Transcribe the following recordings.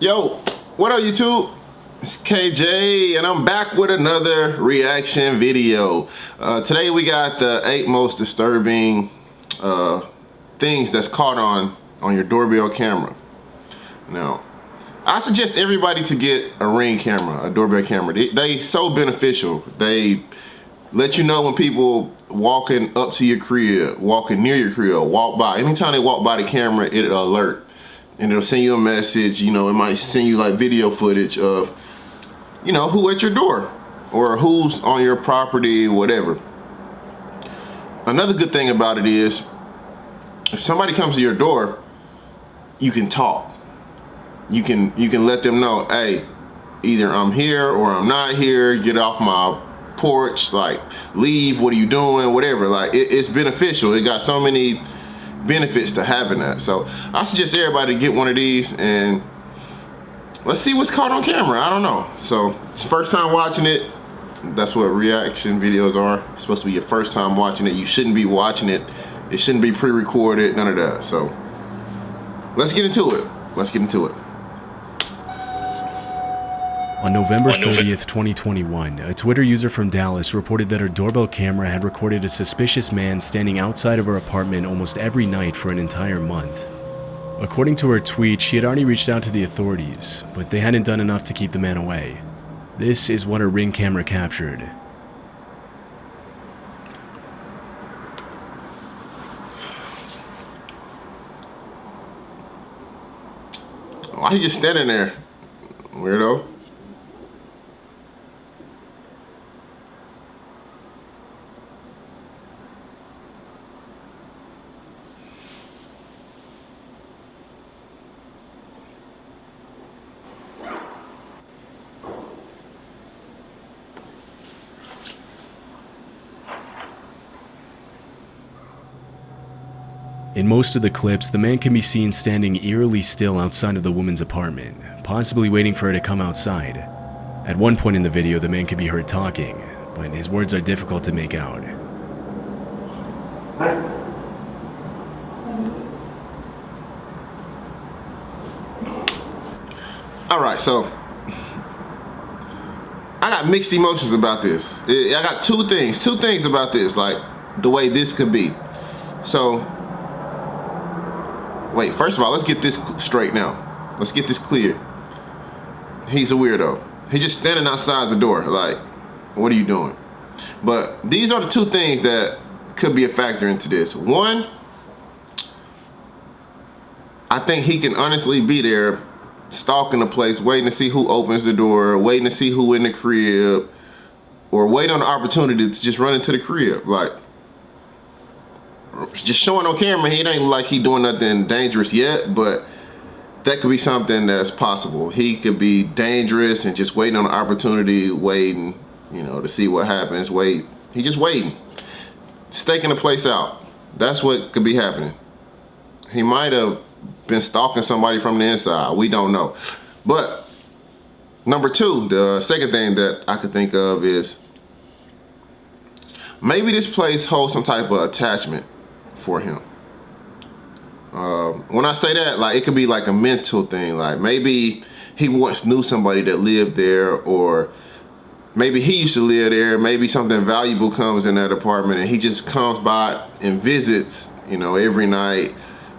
Yo, what up YouTube? It's KJ and I'm back with another reaction video. Today we got the 8 most disturbing things that's caught on your doorbell camera. Now, I suggest everybody to get a Ring camera, a doorbell camera. They so beneficial. They let you know when people walking up to your crib, walking near your crib, walk by. Anytime they walk by the camera, it'll alert. And it'll send you a message, you know, it might send you like video footage of, you know, who at your door or who's on your property, whatever. Another good thing about it is, if somebody comes to your door, you can talk. You can let them know, hey, either I'm here or I'm not here, get off my porch, like leave, what are you doing, whatever. Like it's beneficial. It got so many benefits to having that. So I suggest everybody to get one of these and let's see what's caught on camera. I don't know. So it's first time watching it. That's what reaction videos are. It's supposed to be your first time watching it. You shouldn't be watching it. It shouldn't be pre-recorded, none of that. So let's get into it. Let's get into it. On November 30th, 2021, a Twitter user from Dallas reported that her doorbell camera had recorded a suspicious man standing outside of her apartment almost every night for an entire month. According to her tweet, she had already reached out to the authorities, but they hadn't done enough to keep the man away. This is what her Ring camera captured. Why are you just standing there, weirdo? In most of the clips, the man can be seen standing eerily still outside of the woman's apartment, possibly waiting for her to come outside. At one point in the video, the man can be heard talking, but his words are difficult to make out. Alright, so I got mixed emotions about this. I got two things about this, like the way this could be. So wait, first of all, let's get this straight now. Let's get this clear. He's a weirdo. He's just standing outside the door, like, what are you doing? But these are the two things that could be a factor into this. One, I think he can honestly be there stalking the place, waiting to see who opens the door, waiting to see who in the crib, or waiting on the opportunity to just run into the crib. Like, just showing on camera, he ain't like he doing nothing dangerous yet, but that could be something that's possible. He could be dangerous and just waiting on an opportunity, waiting, you know, to see what happens. He just waiting, staking the place out. That's what could be happening. He might have been stalking somebody from the inside. We don't know. But number two, the second thing that I could think of is maybe this place holds some type of attachment for him. When I say that, like, it could be like a mental thing. Like maybe he once knew somebody that lived there, or maybe he used to live there. Maybe something valuable comes in that apartment and he just comes by and visits, you know, every night,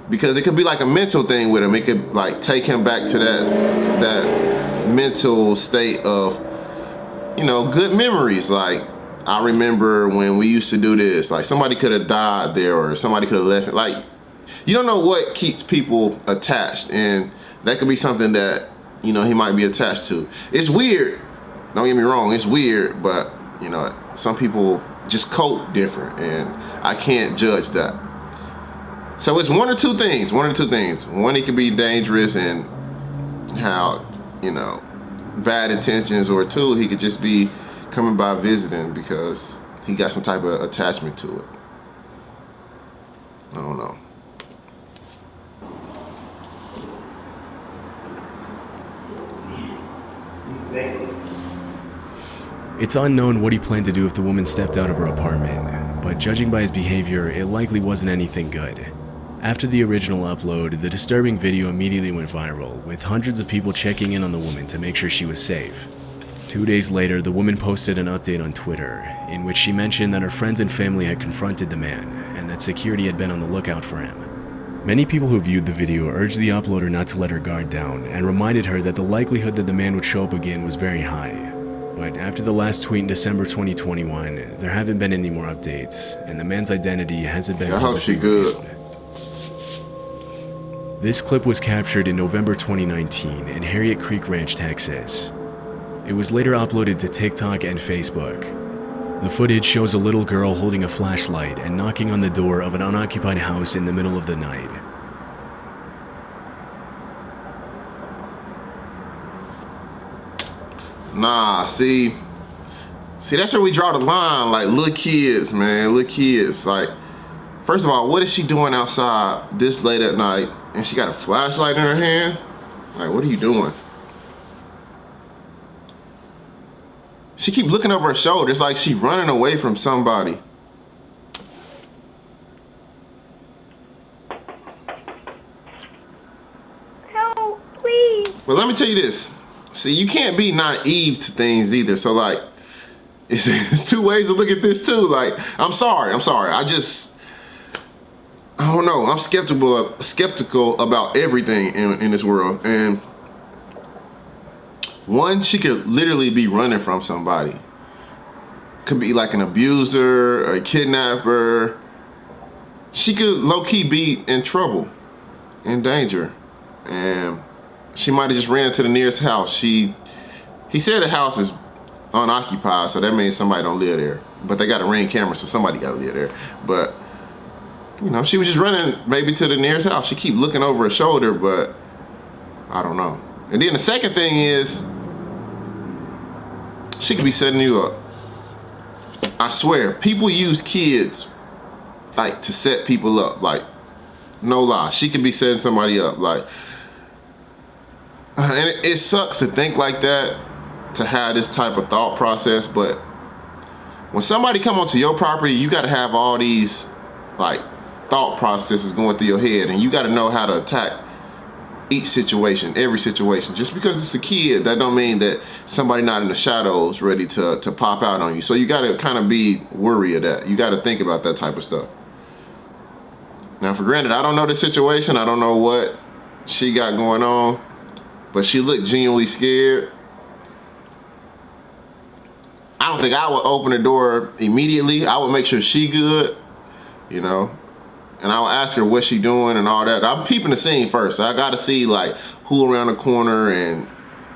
because it could be like a mental thing with him. It could like take him back to that mental state of, you know, good memories. Like, I remember when we used to do this. Like, somebody could have died there, or somebody could have left. Like, you don't know what keeps people attached, and that could be something that, you know, he might be attached to. It's weird. Don't get me wrong. It's weird, but, you know, some people just cope different, and I can't judge that. So it's one or two things. One, he could be dangerous and how, you know, bad intentions, or two, he could just be coming by visiting because he got some type of attachment to it. I don't know. It's unknown what he planned to do if the woman stepped out of her apartment, but judging by his behavior, it likely wasn't anything good. After the original upload, the disturbing video immediately went viral, with hundreds of people checking in on the woman to make sure she was safe. 2 days later, the woman posted an update on Twitter, in which she mentioned that her friends and family had confronted the man, and that security had been on the lookout for him. Many people who viewed the video urged the uploader not to let her guard down, and reminded her that the likelihood that the man would show up again was very high. But after the last tweet in December 2021, there haven't been any more updates, and the man's identity hasn't been publicly revealed. This clip was captured in November 2019 in Harriet Creek Ranch, Texas. It was later uploaded to TikTok and Facebook. The footage shows a little girl holding a flashlight and knocking on the door of an unoccupied house in the middle of the night. Nah, see, that's where we draw the line. Like, little kids, man, little kids. Like, first of all, what is she doing outside this late at night and she got a flashlight in her hand? Like, what are you doing? She keeps looking over her shoulder. It's like she's running away from somebody. Help, please. Well, let me tell you this. See, you can't be naive to things either. So, like, it's two ways to look at this too. Like, I'm sorry. I don't know. I'm skeptical about everything in this world. And one, she could literally be running from somebody. Could be like an abuser, a kidnapper. She could low-key be in trouble, in danger. And she might have just ran to the nearest house. He said the house is unoccupied, so that means somebody don't live there. But they got a Ring camera, so somebody got to live there. But, you know, she was just running maybe to the nearest house. She keep looking over her shoulder, but I don't know. And then the second thing is, she could be setting you up. I swear, people use kids like to set people up. Like, no lie, she could be setting somebody up. Like, and it sucks to think like that, to have this type of thought process. But when somebody come onto your property, you got to have all these like thought processes going through your head, and you got to know how to attack each situation, every situation. Just because it's a kid, that don't mean that somebody not in the shadows ready to pop out on you. So you gotta kind of be wary of that. You gotta think about that type of stuff. Now, for granted, I don't know the situation. I don't know what she got going on, but she looked genuinely scared. I don't think I would open the door immediately. I would make sure she good, you know. And I'll ask her what she doing and all that. I'm peeping the scene first. I gotta see like who around the corner, and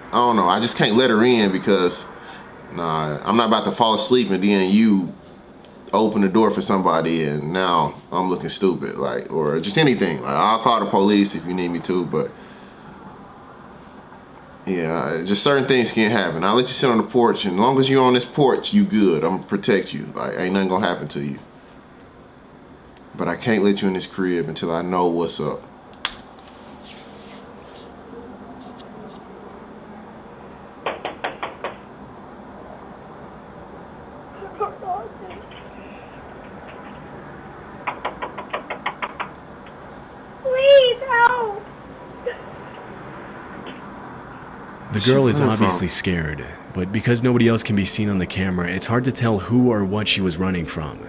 I don't know. I just can't let her in because nah, I'm not about to fall asleep and then you open the door for somebody and now I'm looking stupid, like, or just anything. Like, I'll call the police if you need me to, but yeah, just certain things can't happen. I'll let you sit on the porch, and as long as you're on this porch, you good. I'm gonna protect you. Like, ain't nothing gonna happen to you. But I can't let you in this crib until I know what's up. Please help. The girl is obviously scared, but because nobody else can be seen on the camera, it's hard to tell who or what she was running from.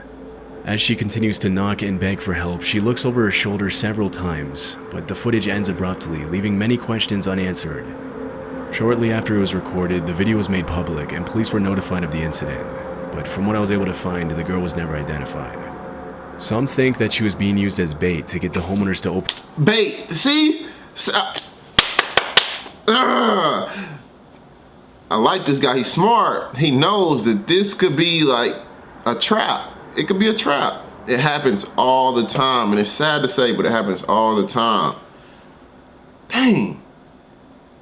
As she continues to knock and beg for help, she looks over her shoulder several times, but the footage ends abruptly, leaving many questions unanswered. Shortly after it was recorded, the video was made public and police were notified of the incident, but from what I was able to find, the girl was never identified. Some think that she was being used as bait to get the homeowners to open— Bait, see? I like this guy, he's smart. He knows that this could be like a trap. It could be a trap. It happens all the time, and it's sad to say, but it happens all the time. Dang.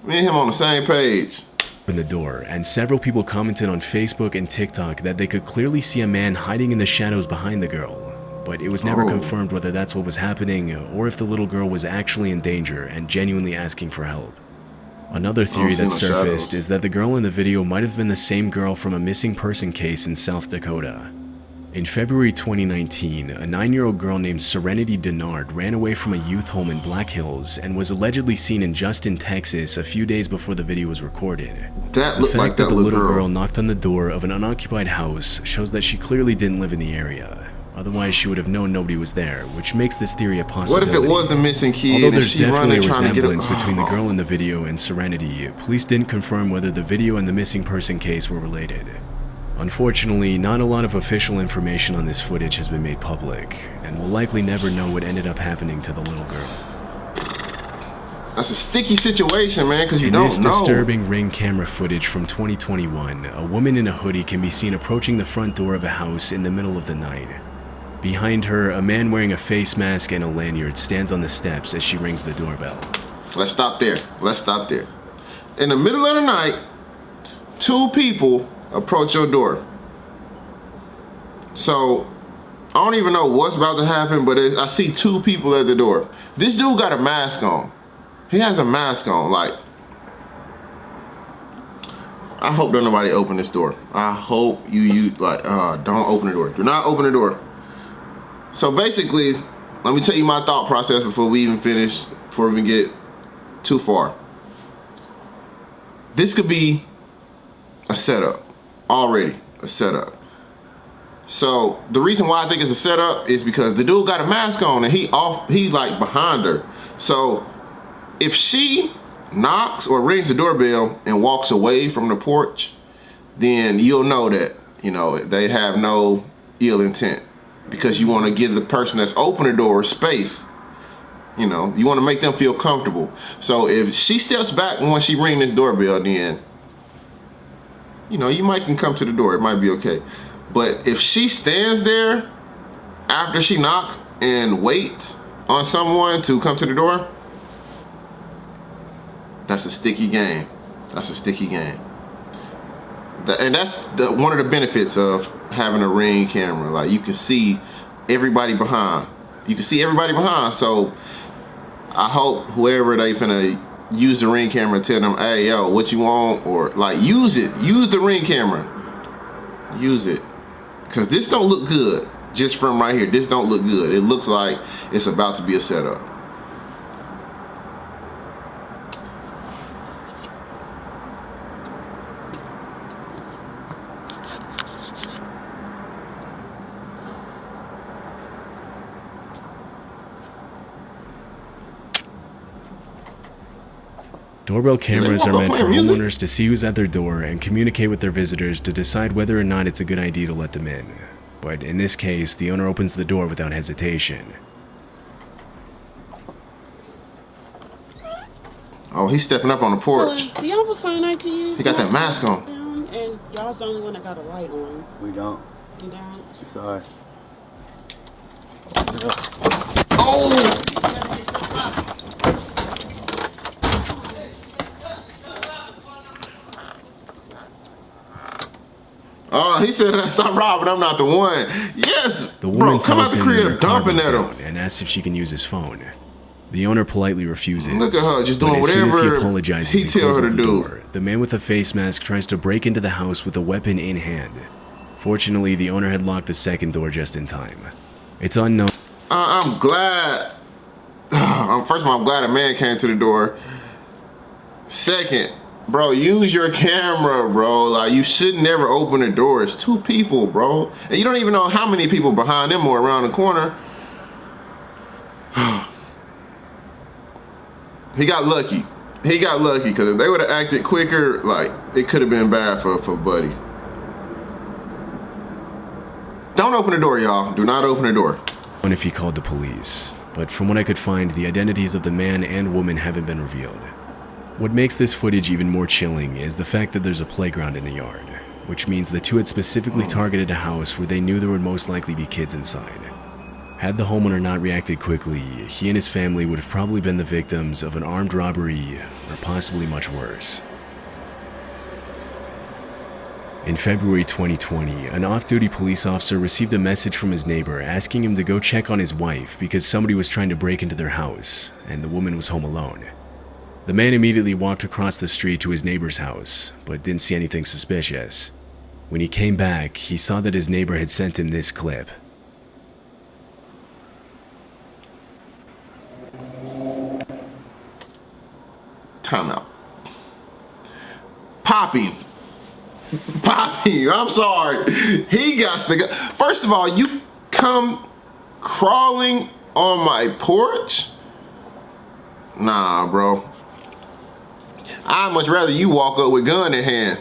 Me and him on the same page. In the door, and several people commented on Facebook and TikTok that they could clearly see a man hiding in the shadows behind the girl, but it was never confirmed whether that's what was happening or if the little girl was actually in danger and genuinely asking for help. Another theory that surfaced is that the girl in the video might have been the same girl from a missing person case in South Dakota. In February 2019, a 9-year-old girl named Serenity Denard ran away from a youth home in Black Hills and was allegedly seen in Justin, Texas a few days before the video was recorded. That looked like that The fact that the little girl girl knocked on the door of an unoccupied house shows that she clearly didn't live in the area. Otherwise, she would have known nobody was there, which makes this theory a possibility. What if it was the missing kid? Although and there's she definitely a running, trying to get resemblance between the girl in the video and Serenity, police didn't confirm whether the video and the missing person case were related. Unfortunately, not a lot of official information on this footage has been made public, and we'll likely never know what ended up happening to the little girl. That's a sticky situation, man, because you don't know. In this disturbing Ring camera footage from 2021, a woman in a hoodie can be seen approaching the front door of a house in the middle of the night. Behind her, a man wearing a face mask and a lanyard stands on the steps as she rings the doorbell. Let's stop there. Let's stop there. In the middle of the night, 2 people approach your door. So, I don't even know what's about to happen, but I see 2 people at the door. This dude got a mask on. He has a mask on, like, I hope don't nobody open this door. I hope don't open the door. Do not open the door. So basically, let me tell you my thought process before we even finish, before we even get too far. This could be a setup. Already a setup. So the reason why I think it's a setup is because the dude got a mask on and he like behind her. So if she knocks or rings the doorbell and walks away from the porch, then you'll know that, you know, they have no ill intent, because you want to give the person that's open the door space. You know, you want to make them feel comfortable. So if she steps back when she rings this doorbell, then, you know, you might can come to the door. It might be okay. But if she stands there after she knocks and waits on someone to come to the door, that's a sticky game. That's a sticky game. And that's one of the benefits of having a Ring camera. Like, you can see everybody behind. You can see everybody behind. So I hope whoever they finna use the Ring camera, tell them, hey, yo, what you want? Or like, use it. Use the Ring camera. Use it. Because this don't look good. Just from right here, this don't look good. It looks like it's about to be a setup. Doorbell cameras are meant for homeowners to see who's at their door and communicate with their visitors to decide whether or not it's a good idea to let them in. But in this case, the owner opens the door without hesitation. Oh, he's stepping up on the porch. Do y'all have a phone I can use? He got that mask on. And y'all's the only one that got a light on. We don't. You don't? Sorry. Oh! Oh, he said, "Stop robbing. I'm not the one." Yes, The woman bro, come out tells the him that her crib, car dumping broke at him. down and asks if she can use his phone. The owner politely refuses. Look at her, just but doing as soon as he whatever apologizes he and tell her closes to the do. door, the man with the face mask tries to break into the house with a weapon in hand. Fortunately, the owner had locked the second door just in time. It's unknown. I'm glad. First of all, I'm glad a man came to the door. Second, bro, use your camera, bro. Like, you should never open the door. It's two people, bro. And you don't even know how many people behind them or around the corner. He got lucky. He got lucky, because if they would have acted quicker, like, it could have been bad for Buddy. Don't open the door, y'all. Do not open the door. If he called the police, but from what I could find, the identities of the man and woman haven't been revealed. What makes this footage even more chilling is the fact that there's a playground in the yard, which means the two had specifically targeted a house where they knew there would most likely be kids inside. Had the homeowner not reacted quickly, he and his family would have probably been the victims of an armed robbery, or possibly much worse. In February 2020, an off-duty police officer received a message from his neighbor asking him to go check on his wife because somebody was trying to break into their house, and the woman was home alone. The man immediately walked across the street to his neighbor's house, but didn't see anything suspicious. When he came back, he saw that his neighbor had sent him this clip. Time out. Poppy, I'm sorry. He got to go. First of all, you come crawling on my porch? Nah, bro. I'd much rather you walk up with gun in hand.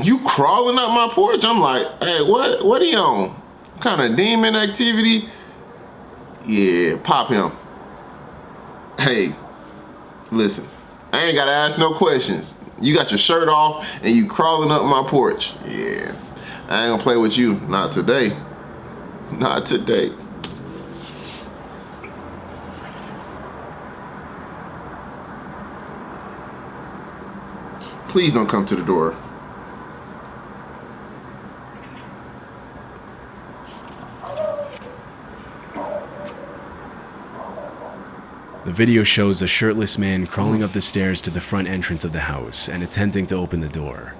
You crawling up my porch? I'm like, hey, what are you on? What kind of demon activity? Yeah, pop him. Hey, listen, I ain't gotta ask no questions. You got your shirt off and you crawling up my porch. Yeah, I ain't gonna play with you. Not today. Not today. Please don't come to the door. The video shows a shirtless man crawling up the stairs to the front entrance of the house and attempting to open the door.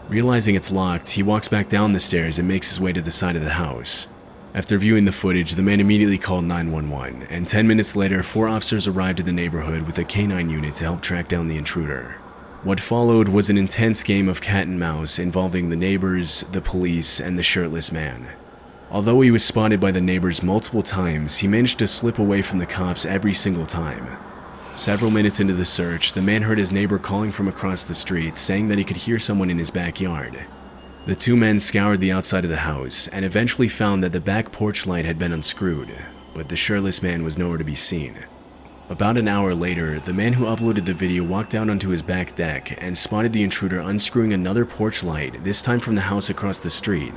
Realizing it's locked, he walks back down the stairs and makes his way to the side of the house. After viewing the footage, the man immediately called 911, and 10 minutes later, 4 officers arrived in the neighborhood with a canine unit to help track down the intruder. What followed was an intense game of cat and mouse involving the neighbors, the police, and the shirtless man. Although he was spotted by the neighbors multiple times, he managed to slip away from the cops every single time. Several minutes into the search, the man heard his neighbor calling from across the street, saying that he could hear someone in his backyard. The 2 men scoured the outside of the house and eventually found that the back porch light had been unscrewed, but the shirtless man was nowhere to be seen. About an hour later, the man who uploaded the video walked out onto his back deck and spotted the intruder unscrewing another porch light, this time from the house across the street.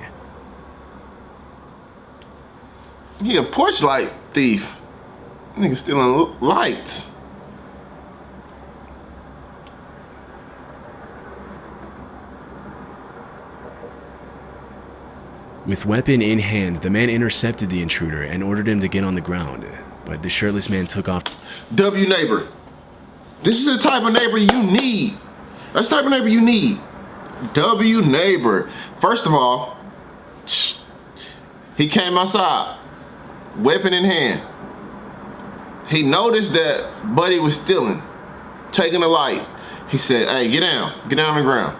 He a porch light thief. Nigga stealing lights. With weapon in hand, the man intercepted the intruder and ordered him to get on the ground, but the shirtless man took off. W neighbor. This is the type of neighbor you need. That's the type of neighbor you need. W neighbor. First of all, he came outside, weapon in hand. He noticed that Buddy was stealing, taking a light. He said, hey, get down on the ground.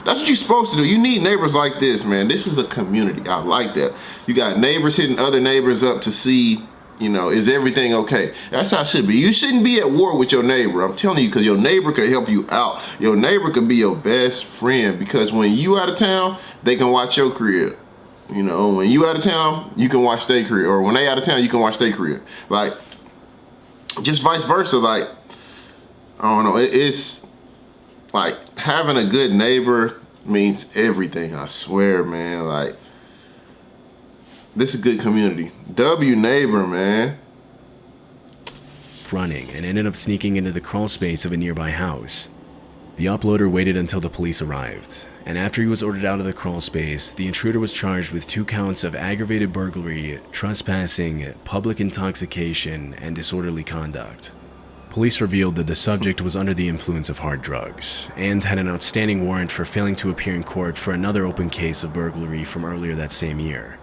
That's what you're supposed to do. You need neighbors like this, man. This is a community. I like that. You got neighbors hitting other neighbors up to see, you know, is everything okay? That's how it should be. You shouldn't be at war with your neighbor. I'm telling you, because your neighbor could help you out. Your neighbor could be your best friend, because when you out of town, they can watch your crib. You know, when you out of town, you can watch their crib. Or when they out of town, you can watch their crib. Like, just vice versa. Like, I don't know. It's like having a good neighbor means everything. I swear, man. Like, this is a good community. W neighbor, man. Running and ended up sneaking into the crawl space of a nearby house. The uploader waited until the police arrived, and after he was ordered out of the crawl space, the intruder was charged with 2 counts of aggravated burglary, trespassing, public intoxication, and disorderly conduct. Police revealed that the subject was under the influence of hard drugs, and had an outstanding warrant for failing to appear in court for another open case of burglary from earlier that same year.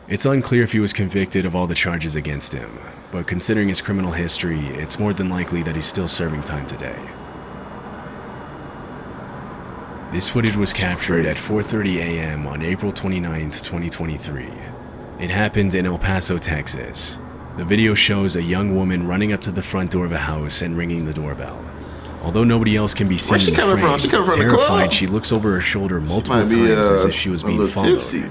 It's unclear if he was convicted of all the charges against him, but considering his criminal history, it's more than likely that he's still serving time today. This footage was captured at 4:30 a.m. on April 29, 2023. It happened in El Paso, Texas. The video shows a young woman running up to the front door of a house and ringing the doorbell. Although nobody else can be seen in the frame, terrified, she looks over her shoulder multiple times as if she was being followed. Tipsy.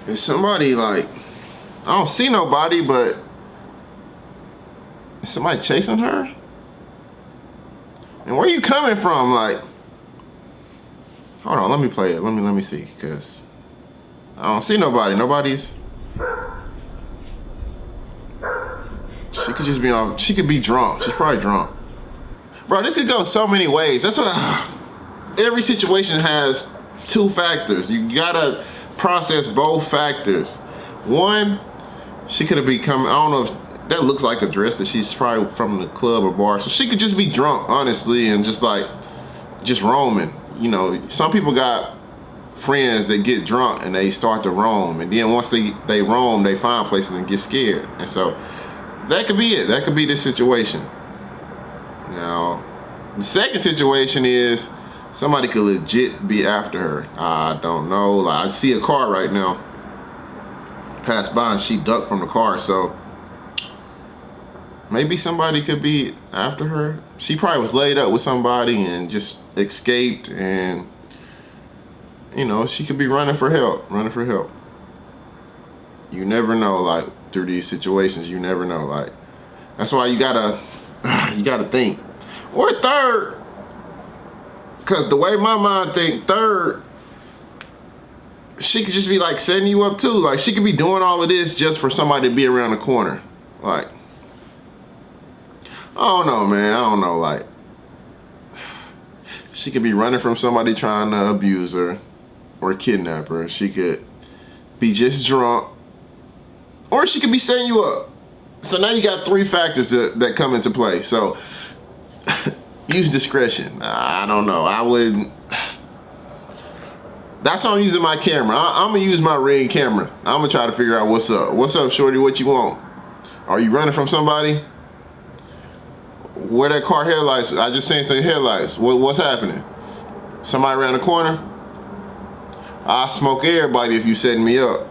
Is somebody like, I don't see nobody, but is somebody chasing her? And where you coming from? Like, hold on, let me play it. Let me see, cause I don't see nobody. Nobody's. She could just be on. She could be drunk. She's probably drunk. Bro, this could go so many ways. That's what. Every situation has two factors. You gotta process both factors. One, she could have become. I don't know if that looks like a dress that she's probably from the club or bar. So she could just be drunk, honestly, and just roaming. You know, some people got friends that get drunk and they start to roam, and then once they roam, they find places and get scared, and so that could be it. That could be the situation. Now, the second situation is somebody could legit be after her. I don't know. Like, I see a car right now pass by and she ducked from the car, so maybe somebody could be after her. She probably was laid up with somebody and just escaped, and you know, she could be running for help. You never know, like, through these situations, you never know. Like, that's why you gotta think. Or third, because the way my mind think, third, she could just be like setting you up too. Like, she could be doing all of this just for somebody to be around the corner. Like, I don't know, man. I don't know. Like, she could be running from somebody trying to abuse her or kidnap her. She could be just drunk, or she could be setting you up. So now you got three factors that come into play. So use discretion. I don't know. I wouldn't. That's why I'm using my camera. I'm gonna use my Ring camera. I'm gonna try to figure out what's up. What's up, shorty? What you want? Are you running from somebody? Where that car headlights? I just seen some headlights. What's happening? Somebody around the corner? I'll smoke everybody if you setting me up.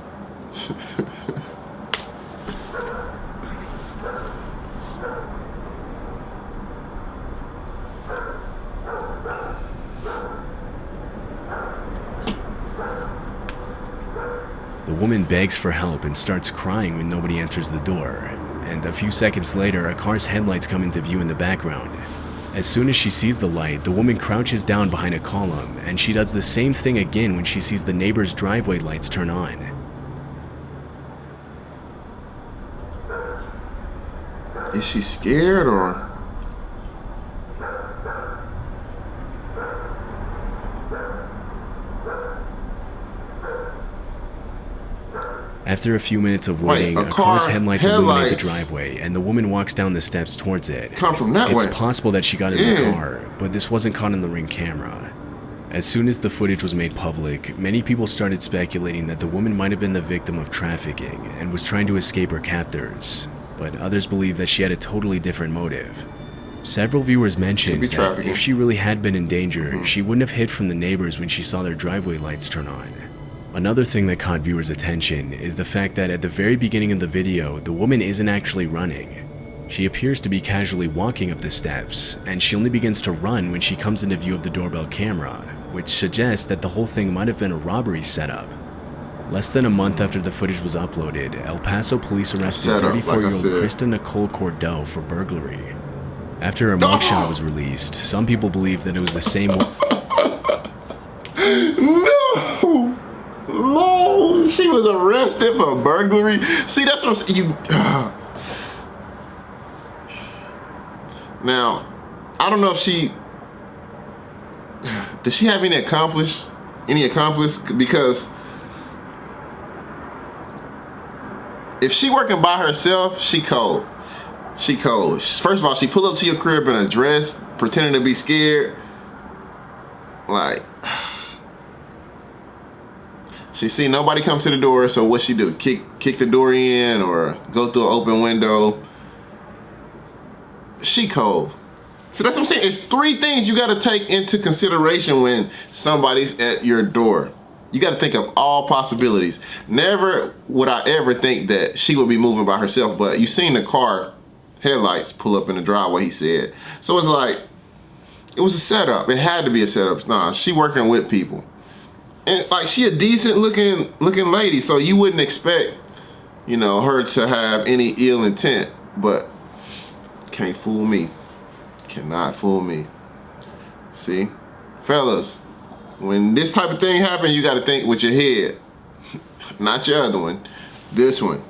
The woman begs for help and starts crying when nobody answers the door. And a few seconds later, a car's headlights come into view in the background. As soon as she sees the light, the woman crouches down behind a column, and she does the same thing again when she sees the neighbor's driveway lights turn on. Is she scared or? After a few minutes of waiting, a car's headlights illuminate the driveway, and the woman walks down the steps towards it. Come from that way. It's possible that she got in the car, but this wasn't caught in the Ring camera. As soon as the footage was made public, many people started speculating that the woman might have been the victim of trafficking and was trying to escape her captors, but others believe that she had a totally different motive. Several viewers mentioned that if she really had been in danger, she wouldn't have hid from the neighbors when she saw their driveway lights turn on. Another thing that caught viewers' attention is the fact that at the very beginning of the video, the woman isn't actually running. She appears to be casually walking up the steps, and she only begins to run when she comes into view of the doorbell camera, which suggests that the whole thing might have been a robbery setup. Less than a month after the footage was uploaded, El Paso police arrested 34-year-old Krista Nicole Cordell for burglary. After her mugshot was released, some people believe that it was the same No, she was arrested for burglary. See, that's what I'm saying. Now, I don't know if does she have any accomplice? Because if she working by herself, she cold. First of all, she pull up to your crib in a dress, pretending to be scared. Like, she see nobody come to the door, so what she do? Kick the door in or go through an open window? She cold. So that's what I'm saying. It's three things you gotta take into consideration when somebody's at your door. You gotta think of all possibilities. Never would I ever think that she would be moving by herself, but you seen the car headlights pull up in the driveway, he said. So it's like, it was a setup. It had to be a setup. Nah, she working with people. And like, she a decent looking lady, so you wouldn't expect, you know, her to have any ill intent, but can't fool me. Cannot fool me. See? Fellas, when this type of thing happens, you got to think with your head. Not your other one. This one.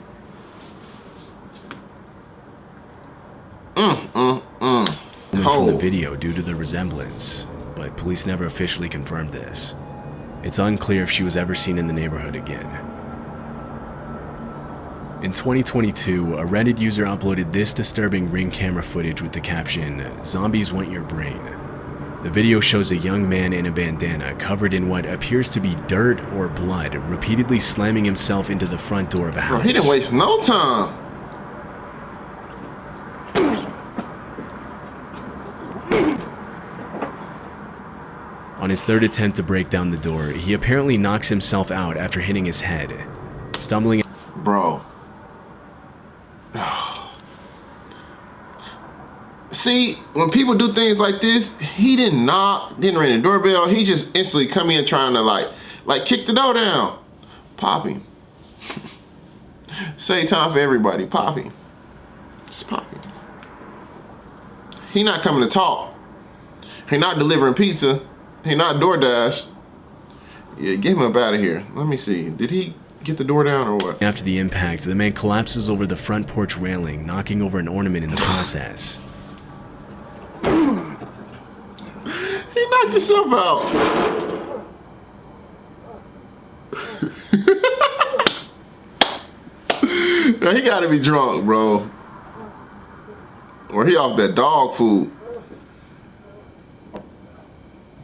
From the video due to the resemblance, but police never officially confirmed this. It's unclear if she was ever seen in the neighborhood again. In 2022, a Reddit user uploaded this disturbing Ring camera footage with the caption, "Zombies want your brain." The video shows a young man in a bandana covered in what appears to be dirt or blood, repeatedly slamming himself into the front door of a house. Bro, he didn't waste no time. On his third attempt to break down the door, he apparently knocks himself out after hitting his head. Stumbling. Bro. See, when people do things like this, he didn't knock, didn't ring the doorbell. He just instantly come in trying to like kick the door down. Pop him. Save time for everybody. Pop him. Just pop him. He not coming to talk. He not delivering pizza. He not DoorDash. Yeah, get him up out of here. Let me see. Did he get the door down or what? After the impact, the man collapses over the front porch railing, knocking over an ornament in the process. He knocked himself out. Now, he gotta be drunk, bro. Or he off that dog food.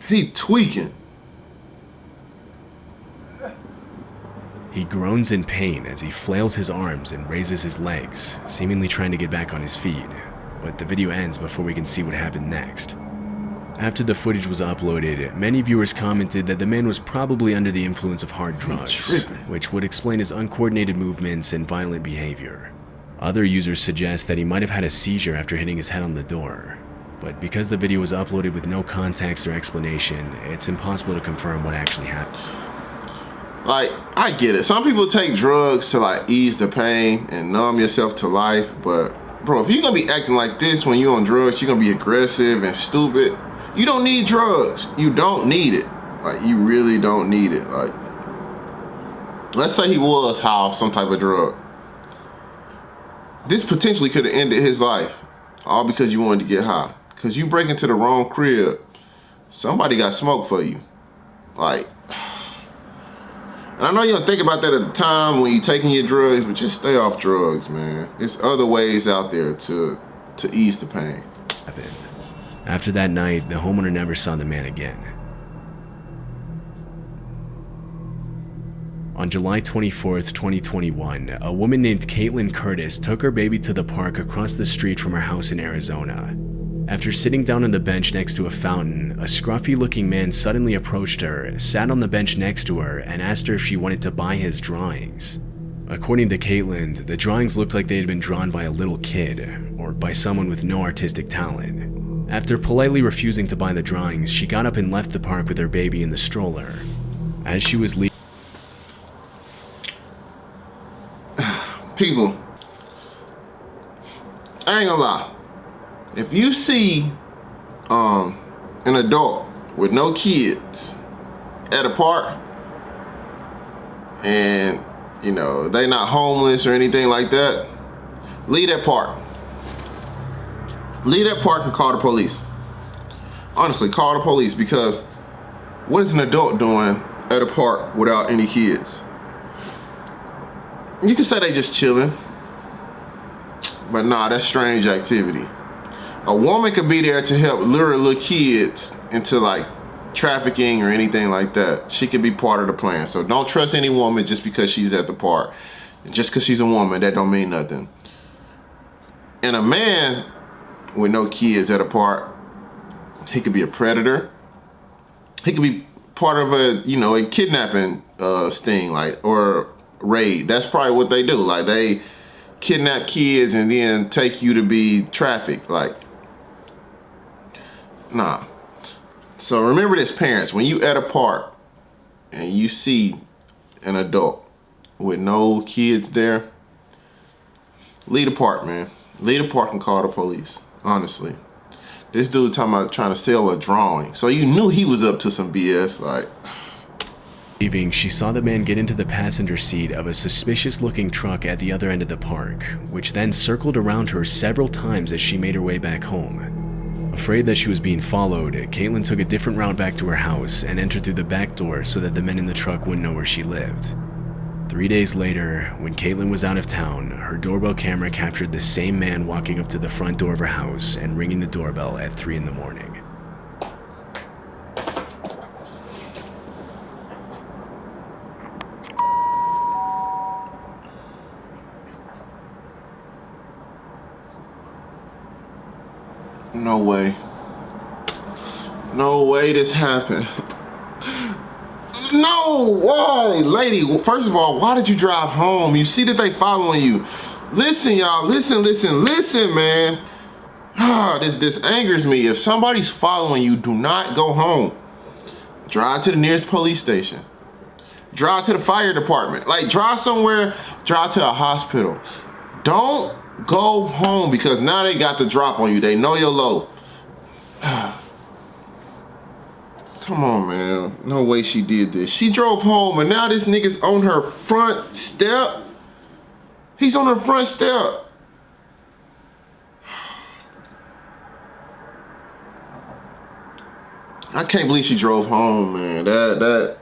He tweaking. He groans in pain as he flails his arms and raises his legs, seemingly trying to get back on his feet. But the video ends before we can see what happened next. After the footage was uploaded, many viewers commented that the man was probably under the influence of hard drugs, which would explain his uncoordinated movements and violent behavior. Other users suggest that he might have had a seizure after hitting his head on the door. But because the video was uploaded with no context or explanation, it's impossible to confirm what actually happened. Like, I get it. Some people take drugs to like ease the pain and numb yourself to life, but bro, if you're gonna be acting like this when you're on drugs, you're gonna be aggressive and stupid. You don't need drugs. You don't need it. Like, you really don't need it. Like, let's say he was high off some type of drug. This potentially could have ended his life, all because you wanted to get high. Because you break into the wrong crib, somebody got smoke for you. Like, and I know you don't think about that at the time when you're taking your drugs, but just stay off drugs, man. There's other ways out there to ease the pain. After that night, the homeowner never saw the man again. On July 24th, 2021, a woman named Caitlin Curtis took her baby to the park across the street from her house in Arizona. After sitting down on the bench next to a fountain, a scruffy-looking man suddenly approached her, sat on the bench next to her, and asked her if she wanted to buy his drawings. According to Caitlin, the drawings looked like they had been drawn by a little kid, or by someone with no artistic talent. After politely refusing to buy the drawings, she got up and left the park with her baby in the stroller. As she was leaving, people, I ain't gonna lie. If you see an adult with no kids at a park, and you know they not homeless or anything like that, leave that park. Leave that park and call the police. Honestly, call the police, because what is an adult doing at a park without any kids? You can say they just chilling, but nah, that's strange activity. A woman could be there to help lure little kids into like trafficking or anything like that. She could be part of the plan. So don't trust any woman just because she's at the park. Just because she's a woman, that don't mean nothing. And a man with no kids at a park, he could be a predator. He could be part of a kidnapping sting, like, or raid. That's probably what they do. Like, they kidnap kids and then take you to be trafficked. Like, nah. So remember this, parents, when you at a park and you see an adult with no kids there, leave the park, man. Leave the park and call the police, honestly. This dude talking about trying to sell a drawing. So you knew he was up to some BS, like. Leaving, she saw the man get into the passenger seat of a suspicious-looking truck at the other end of the park, which then circled around her several times as she made her way back home. Afraid that she was being followed, Caitlin took a different route back to her house and entered through the back door so that the men in the truck wouldn't know where she lived. 3 days later, when Caitlin was out of town, her doorbell camera captured the same man walking up to the front door of her house and ringing the doorbell at 3 in the morning. No way. No way this happened. No, why? Lady, first of all, why did you drive home? You see that they following you. Listen, y'all, listen, man. This angers me. If somebody's following you, do not go home. Drive to the nearest police station. Drive to the fire department. Like, drive somewhere, drive to a hospital. Don't go home because now they got the drop on you. They know you're low. Come on, man. No way she did this. She drove home and now this nigga's on her front step. He's on her front step. I can't believe she drove home, man. That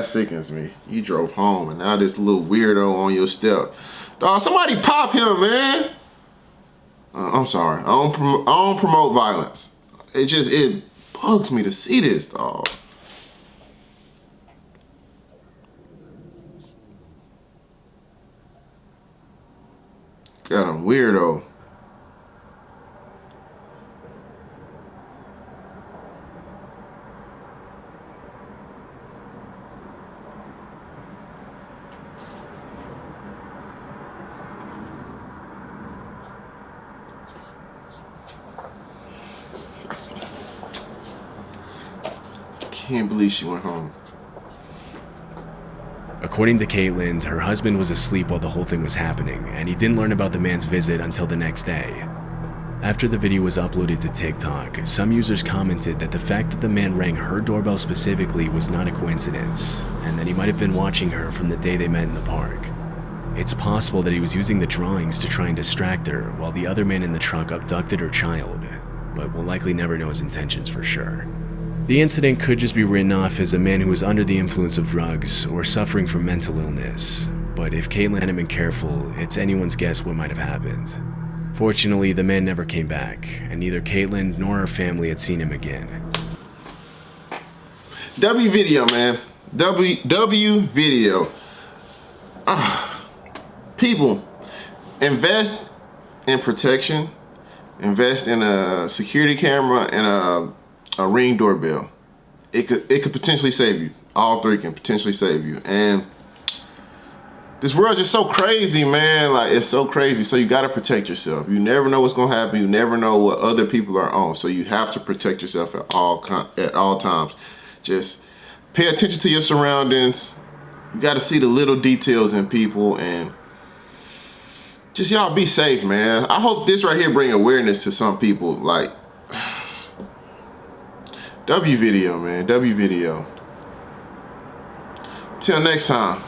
sickens me. You drove home and now this little weirdo on your step. Dog, somebody pop him, man. I'm sorry. I don't promote violence. It bugs me to see this, dog. Got him weirdo. Can't believe she went home. According to Caitlin, her husband was asleep while the whole thing was happening, and he didn't learn about the man's visit until the next day. After the video was uploaded to TikTok, some users commented that the fact that the man rang her doorbell specifically was not a coincidence, and that he might have been watching her from the day they met in the park. It's possible that he was using the drawings to try and distract her while the other man in the truck abducted her child, but we'll likely never know his intentions for sure. The incident could just be written off as a man who was under the influence of drugs or suffering from mental illness, but if Caitlin hadn't been careful, it's anyone's guess what might have happened. Fortunately, the man never came back, and neither Caitlin nor her family had seen him again. W video, man. W video. People, invest in protection. Invest in a security camera and a Ring doorbell. It could potentially save you. All three can potentially save you. And this world's just so crazy, man. Like, it's so crazy. So you gotta protect yourself. You never know what's gonna happen. You never know what other people are on. So you have to protect yourself at all times. Just pay attention to your surroundings. You gotta see the little details in people, and just y'all be safe, man. I hope this right here bring awareness to some people. Like, W video, man. W video. Till next time.